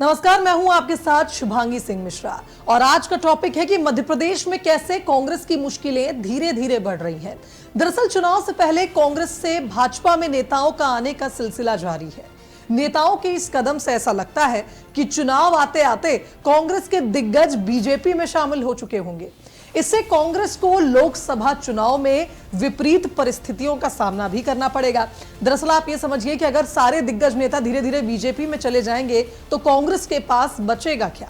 नमस्कार, मैं हूं आपके साथ शुभांगी सिंह मिश्रा और आज का टॉपिक है कि मध्य प्रदेश में कैसे कांग्रेस की मुश्किलें धीरे धीरे बढ़ रही हैं। दरअसल चुनाव से पहले कांग्रेस से भाजपा में नेताओं का आने का सिलसिला जारी है। नेताओं के इस कदम से ऐसा लगता है कि चुनाव आते आते कांग्रेस के दिग्गज बीजेपी में शामिल हो चुके होंगे। इससे कांग्रेस को लोकसभा चुनाव में विपरीत परिस्थितियों का सामना भी करना पड़ेगा। दरअसल आप ये समझिए कि अगर सारे दिग्गज नेता धीरे धीरे बीजेपी में चले जाएंगे तो कांग्रेस के पास बचेगा क्या।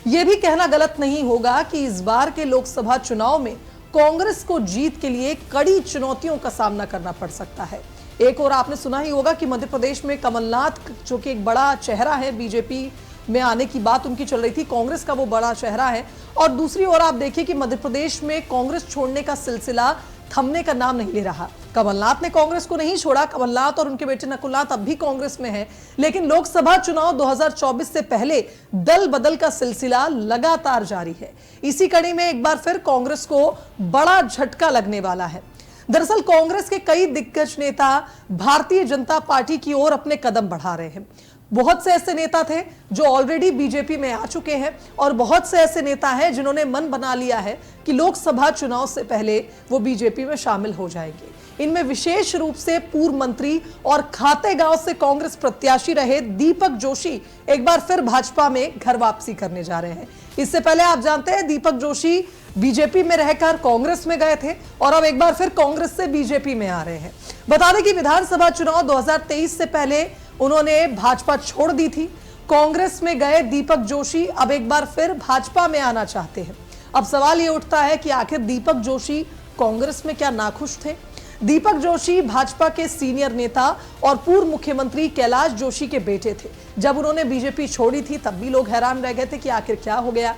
यह भी कहना गलत नहीं होगा कि इस बार के लोकसभा चुनाव में कांग्रेस को जीत के लिए कड़ी चुनौतियों का सामना करना पड़ सकता है। एक और आपने सुना ही होगा कि मध्य प्रदेश में कमलनाथ, जो कि एक बड़ा चेहरा है, बीजेपी में आने की बात उनकी चल रही थी, कांग्रेस का वो बड़ा चेहरा है। और दूसरी ओर आप देखिए कि मध्य प्रदेश में कांग्रेस छोड़ने का सिलसिला थमने का नाम नहीं ले रहा। कमलनाथ ने कांग्रेस को नहीं छोड़ा, कमलनाथ और उनके बेटे नकुलनाथ अब भी कांग्रेस में है, लेकिन लोकसभा चुनाव 2024 से पहले दल बदल का सिलसिला लगातार जारी है। इसी कड़ी में एक बार फिर कांग्रेस को बड़ा झटका लगने वाला है। दरअसल कांग्रेस के कई दिग्गज नेता भारतीय जनता पार्टी की ओर अपने कदम बढ़ा रहे हैं। बहुत से ऐसे नेता थे जो ऑलरेडी बीजेपी में आ चुके हैं और बहुत से ऐसे नेता हैं जिन्होंने मन बना लिया है कि लोकसभा चुनाव से पहले वो बीजेपी में शामिल हो जाएंगे। इनमें विशेष रूप से पूर्व मंत्री और खातेगांव से कांग्रेस प्रत्याशी रहे दीपक जोशी एक बार फिर भाजपा में घर वापसी करने जा रहे हैं। इससे पहले आप जानते हैं दीपक जोशी बीजेपी में रहकर कांग्रेस में गए थे और अब एक बार फिर कांग्रेस से बीजेपी में आ रहे हैं। बता दें कि विधानसभा चुनाव 2023 से पहले उन्होंने भाजपा छोड़ दी थी। कांग्रेस में गए दीपक जोशी अब एक बार फिर भाजपा में आना चाहते हैं। अब सवाल ये उठता है कि आखिर दीपक जोशी कांग्रेस में क्या नाखुश थे। दीपक जोशी भाजपा के सीनियर नेता और पूर्व मुख्यमंत्री कैलाश जोशी के बेटे थे। जब उन्होंने बीजेपी छोड़ी थी तब भी लोग हैरान रह गए थे कि आखिर क्या हो गया।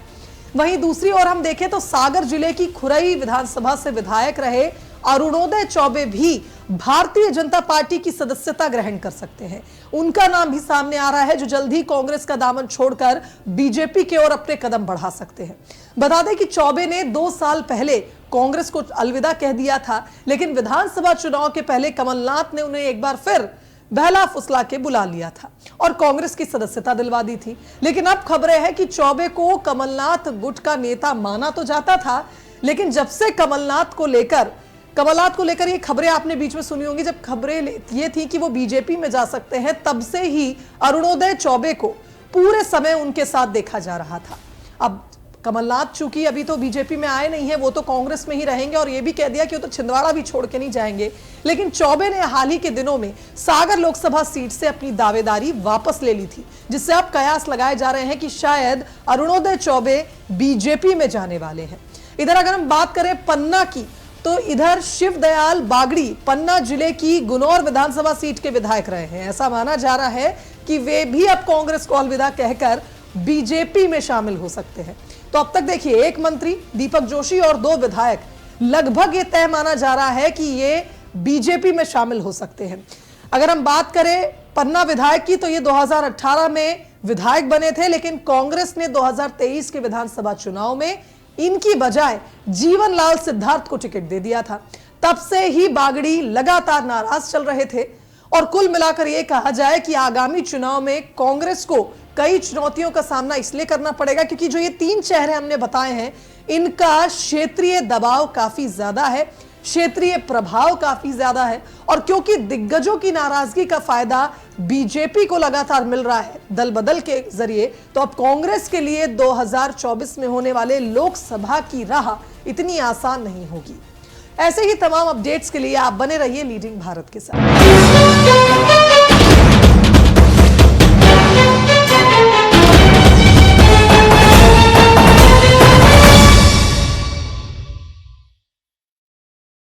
वहीं दूसरी ओर हम देखें तो सागर जिले की खुरई विधानसभा से विधायक रहे अरुणोदय चौबे भी भारतीय जनता पार्टी की सदस्यता ग्रहण कर सकते हैं। उनका नाम भी सामने आ रहा है, जो जल्द ही कांग्रेस का दामन छोड़कर बीजेपी की ओर अपने कदम बढ़ा सकते हैं। बता दें कि चौबे ने 2 साल पहले कांग्रेस को अलविदा कह दिया था, लेकिन विधानसभा चुनाव के पहले कमलनाथ ने उन्हें एक बार फिर बहला फुसला के बुला लिया था और कांग्रेस की सदस्यता दिलवा दी थी। लेकिन अब खबरें हैं कि चौबे को कमलनाथ गुट का नेता माना तो जाता था, लेकिन जब से कमलनाथ को लेकर ये खबरें आपने बीच में सुनी होंगी, जब खबरें ये थी कि वो बीजेपी में जा सकते हैं, तब से ही अरुणोदय चौबे को पूरे समय उनके साथ देखा जा रहा था। अब कमलनाथ चूंकि अभी तो बीजेपी में आए नहीं है, वो तो कांग्रेस में ही रहेंगे और ये भी कह दिया कि वो तो छिंदवाड़ा भी छोड़ के नहीं जाएंगे। लेकिन चौबे ने हाल ही के दिनों में सागर लोकसभा सीट से अपनी दावेदारी वापस ले ली थी, जिससे अब कयास लगाए जा रहे हैं कि शायद अरुणोदय चौबे बीजेपी में जाने वाले हैं। इधर अगर हम बात करें पन्ना की, तो इधर शिवदयाल बागड़ी पन्ना जिले की गुनौर विधानसभा सीट के विधायक रहे हैं। ऐसा माना जा रहा है कि वे भी अब कांग्रेस को अलविदा कहकर बीजेपी में शामिल हो सकते हैं। तो अब तक देखिए, एक मंत्री दीपक जोशी और 2 विधायक, लगभग ये तय माना जा रहा है कि ये बीजेपी में शामिल हो सकते हैं। अगर हम बात करें पन्ना विधायक की, तो ये 2018 में विधायक बने थे, लेकिन कांग्रेस ने 2023 के विधानसभा चुनाव में इनकी बजाय जीवन लाल सिद्धार्थ को टिकट दे दिया था। तब से ही बागड़ी लगातार नाराज चल रहे थे और कुल मिलाकर यह कहा जाए कि आगामी चुनाव में कांग्रेस को कई चुनौतियों का सामना इसलिए करना पड़ेगा क्योंकि जो ये 3 चेहरे हमने बताए हैं, इनका क्षेत्रीय दबाव काफी ज्यादा है, क्षेत्रीय प्रभाव काफी ज्यादा है और क्योंकि दिग्गजों की नाराजगी का फायदा बीजेपी को लगातार मिल रहा है दल बदल के जरिए, तो अब कांग्रेस के लिए 2024 में होने वाले लोकसभा की राह इतनी आसान नहीं होगी। ऐसे ही तमाम अपडेट्स के लिए आप बने रहिए लीडिंग भारत के साथ।